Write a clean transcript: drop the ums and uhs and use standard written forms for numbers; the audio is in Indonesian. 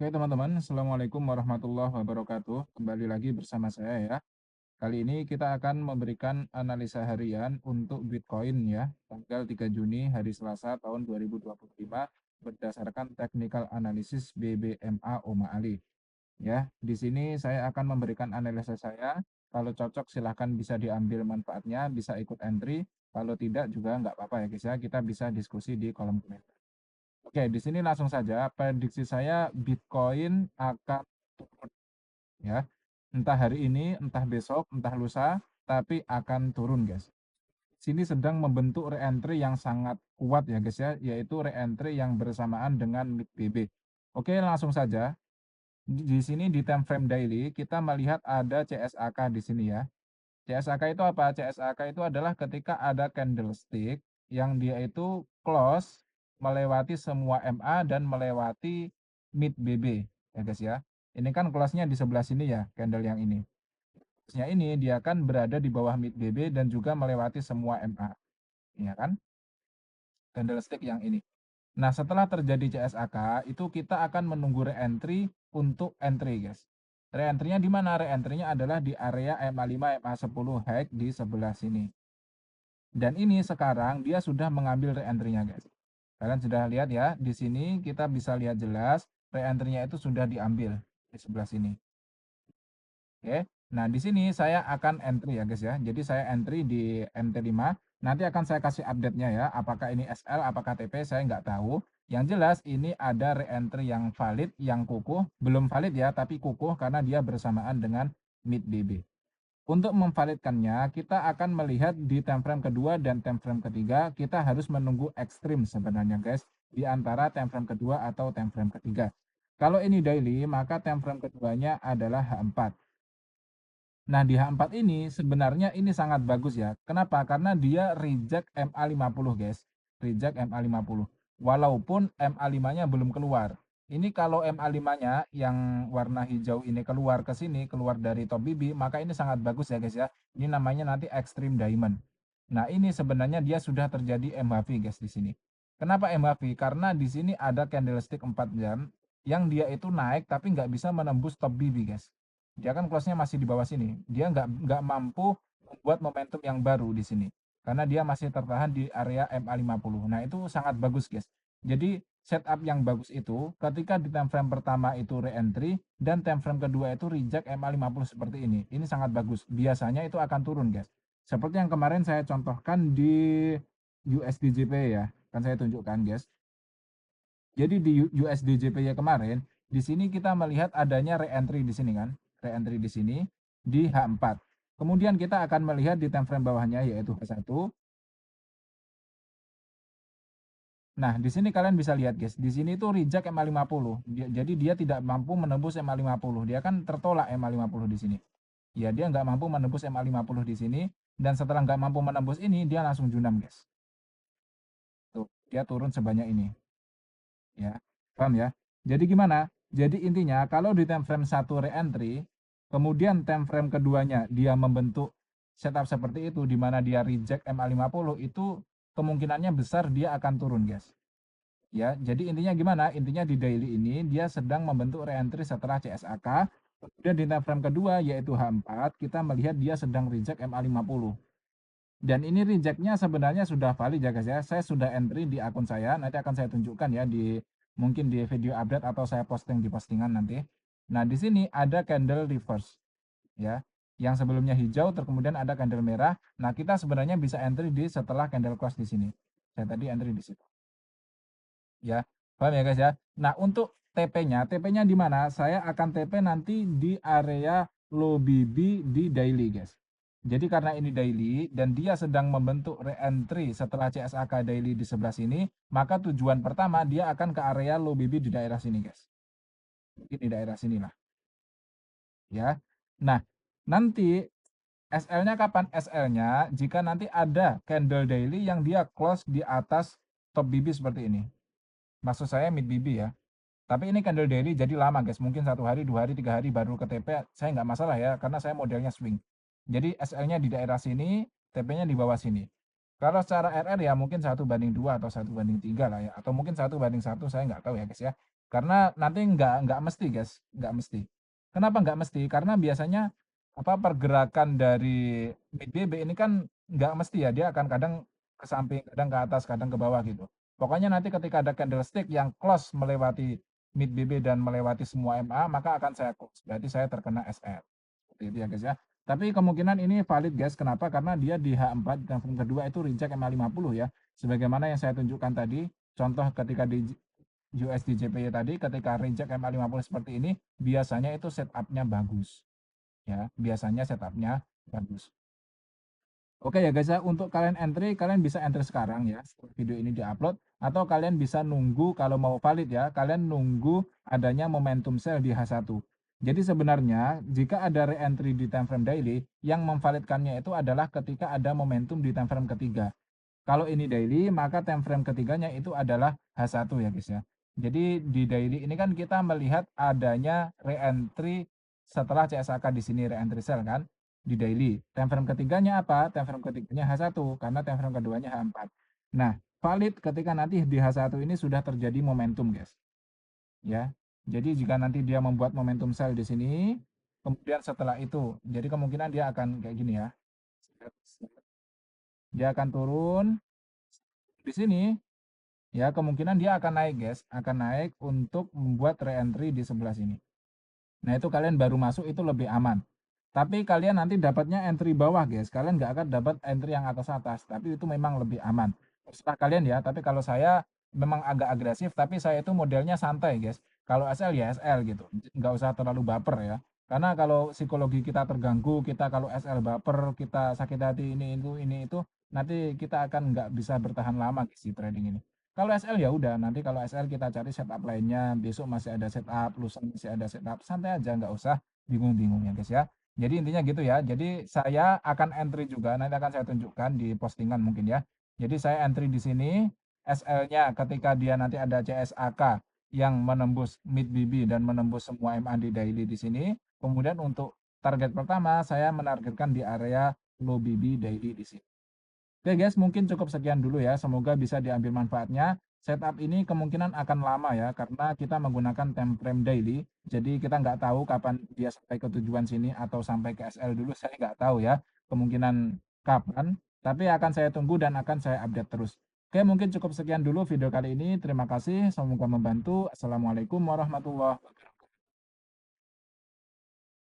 Oke teman-teman, Assalamualaikum warahmatullahi wabarakatuh. Kembali lagi bersama saya ya. Kali ini kita akan memberikan analisa harian untuk Bitcoin ya, tanggal 3 Juni hari Selasa tahun 2025 berdasarkan technical analysis BBMA Oma Ali. Ya, di sini saya akan memberikan analisa saya. Kalau cocok silahkan bisa diambil manfaatnya, bisa ikut entry. Kalau tidak juga nggak apa-apa ya guys ya, kita bisa diskusi di kolom komentar. Oke, di sini langsung saja prediksi saya Bitcoin akan turun ya. Entah hari ini, entah besok, entah lusa, tapi akan turun, guys. Sini sedang membentuk re-entry yang sangat kuat ya, guys ya, yaitu re-entry yang bersamaan dengan mid BB. Oke, langsung saja. Di sini di time frame daily kita melihat ada CSAK di sini ya. CSAK itu apa? CSAK itu adalah ketika ada candlestick yang dia itu close melewati semua MA dan melewati mid BB ya guys ya. Ini kan close-nya di sebelah sini ya, candle yang ini. Close-nya ini dia kan berada di bawah mid BB dan juga melewati semua MA. Ya kan? Candlestick yang ini. Nah, setelah terjadi CSAK, itu kita akan menunggu re-entry untuk entry, guys. Re-entry-nya di mana? Re-entry-nya adalah di area MA5, MA10 high di sebelah sini. Dan ini sekarang dia sudah mengambil re-entry-nya, guys. Kalian sudah lihat ya, di sini kita bisa lihat jelas re-entry-nya itu sudah diambil di sebelah sini. Oke. Nah, di sini saya akan entry ya, guys ya. Jadi saya entry di MT5. Nanti akan saya kasih update-nya ya. Apakah ini SL, apakah TP, saya nggak tahu. Yang jelas ini ada re-entry yang valid, yang kukuh. Belum valid ya, tapi kukuh karena dia bersamaan dengan mid BB. Untuk memvalidkannya, kita akan melihat di time frame kedua dan time frame ketiga, kita harus menunggu ekstrim sebenarnya guys, di antara time frame kedua atau time frame ketiga. Kalau ini daily, maka time frame keduanya adalah H4. Nah, di H4 ini sebenarnya ini sangat bagus ya. Kenapa? Karena dia reject MA50 guys. Reject MA50. Walaupun MA5-nya belum keluar. Ini kalau MA5-nya yang warna hijau ini keluar ke sini, keluar dari top BB, maka ini sangat bagus ya guys ya. Ini namanya nanti Extreme Diamond. Nah, ini sebenarnya dia sudah terjadi MHV guys di sini. Kenapa MHV? Karena di sini ada candlestick 4 jam yang dia itu naik tapi nggak bisa menembus top BB guys. Dia kan close-nya masih di bawah sini. Dia nggak mampu membuat momentum yang baru di sini. Karena dia masih tertahan di area MA50. Nah, itu sangat bagus, guys. Jadi, setup yang bagus itu ketika di time frame pertama itu re-entry dan time frame kedua itu reject MA50 seperti ini. Ini sangat bagus. Biasanya itu akan turun, guys. Seperti yang kemarin saya contohkan di USDJP ya. Kan saya tunjukkan, guys. Jadi di USDJPY kemarin, di sini kita melihat adanya re-entry di sini kan, re-entry di sini di H4. Kemudian kita akan melihat di time frame bawahnya yaitu H1. Nah, di sini kalian bisa lihat guys, di sini itu reject MA50. Jadi dia tidak mampu menembus MA50. Dia kan tertolak MA50 di sini. Ya, dia nggak mampu menembus MA50 di sini dan setelah nggak mampu menembus ini dia langsung junam guys. Tuh, dia turun sebanyak ini. Ya, paham ya? Jadi gimana? Jadi intinya kalau di time frame 1 re-entry, kemudian time frame keduanya dia membentuk setup seperti itu di mana dia reject MA50 itu kemungkinannya besar dia akan turun, guys. Ya, jadi intinya gimana? Intinya di daily ini dia sedang membentuk re-entry setelah CSAK. Kemudian di time frame kedua yaitu H4, kita melihat dia sedang reject MA50. Dan ini rejectnya sebenarnya sudah valid ya guys ya. Saya sudah entry di akun saya, nanti akan saya tunjukkan ya di mungkin di video update atau saya posting di postingan nanti. Nah, di sini ada candle reverse ya. Yang sebelumnya hijau kemudian ada candle merah. Nah, kita sebenarnya bisa entry di setelah candle close di sini. Saya tadi entry di situ. Ya. Paham ya guys ya? Nah, untuk TP-nya di mana? Saya akan TP nanti di area low BB di daily guys. Jadi karena ini daily dan dia sedang membentuk re-entry setelah CSAK daily di sebelah sini, maka tujuan pertama dia akan ke area low BB di daerah sini guys. Mungkin di daerah sinilah. Ya. Nah, nanti SL-nya kapan? SL-nya jika nanti ada candle daily yang dia close di atas top BB seperti ini. Maksud saya mid BB ya. Tapi ini candle daily jadi lama guys, mungkin 1 hari, 2 hari, 3 hari baru ke TP, saya nggak masalah ya, karena saya modelnya swing. Jadi SL-nya di daerah sini, TP-nya di bawah sini. Kalau secara RR ya mungkin 1:2 atau 1:3 lah ya, atau mungkin 1:1, saya nggak tahu ya guys ya. Karena nanti nggak mesti guys, nggak mesti. Kenapa nggak mesti? Karena biasanya pergerakan dari mid BB ini kan nggak mesti ya, dia akan kadang ke samping, kadang ke atas, kadang ke bawah gitu. Pokoknya nanti ketika ada candlestick yang close melewati mid BB dan melewati semua MA, maka akan saya close, berarti saya terkena SL. Seperti itu ya guys ya. Tapi kemungkinan ini valid guys, kenapa? Karena dia di H4 dan frame kedua itu reject MA50 ya. Sebagaimana yang saya tunjukkan tadi, contoh ketika di USD JPY tadi ketika reject MA50 seperti ini, biasanya itu setup-nya bagus ya, biasanya setup-nya bagus. Oke ya guys ya, untuk kalian entry, kalian bisa entry sekarang ya, setelah video ini diupload, atau kalian bisa nunggu kalau mau valid ya, kalian nunggu adanya momentum sell di H1. Jadi sebenarnya jika ada re-entry di time frame daily, yang memvalidkannya itu adalah ketika ada momentum di time frame ketiga. Kalau ini daily, maka time frame ketiganya itu adalah H1 ya guys ya. Jadi di daily ini kan kita melihat adanya re-entry setelah CSAK di sini re-entry sell kan di daily. Time frame ketiganya apa? Time frame ketiganya H1 karena time frame keduanya H4. Nah, valid ketika nanti di H1 ini sudah terjadi momentum, guys. Ya. Jadi jika nanti dia membuat momentum sell di sini, kemudian setelah itu, jadi kemungkinan dia akan kayak gini ya. Dia akan turun di sini, ya kemungkinan dia akan naik, guys. Akan naik untuk membuat re-entry di sebelah sini. Nah, itu kalian baru masuk itu lebih aman. Tapi kalian nanti dapatnya entry bawah, guys. Kalian nggak akan dapat entry yang atas-atas, tapi itu memang lebih aman. Terserah kalian ya, tapi kalau saya memang agak agresif, tapi saya itu modelnya santai, guys. Kalau SL ya SL gitu, nggak usah terlalu baper ya. Karena kalau psikologi kita terganggu, kita kalau SL baper, kita sakit hati ini itu, nanti kita akan nggak bisa bertahan lama guys di trading ini. Kalau SL ya udah, nanti kalau SL kita cari setup lainnya, besok masih ada setup, lusa masih ada setup, santai aja, nggak usah bingung-bingung ya guys ya. Jadi intinya gitu ya. Jadi saya akan entry juga, nanti akan saya tunjukkan di postingan mungkin ya. Jadi saya entry di sini, SL-nya ketika dia nanti ada CSAK yang menembus mid BB dan menembus semua MA di daily di sini. Kemudian untuk target pertama saya menargetkan di area low BB daily di sini. Oke guys, mungkin cukup sekian dulu ya. Semoga bisa diambil manfaatnya. Setup ini kemungkinan akan lama ya, karena kita menggunakan time frame daily. Jadi kita nggak tahu kapan dia sampai ke tujuan sini atau sampai ke SL dulu, saya nggak tahu ya. Kemungkinan kapan, tapi akan saya tunggu dan akan saya update terus. Oke, mungkin cukup sekian dulu video kali ini. Terima kasih, semoga membantu. Assalamualaikum warahmatullahi wabarakatuh.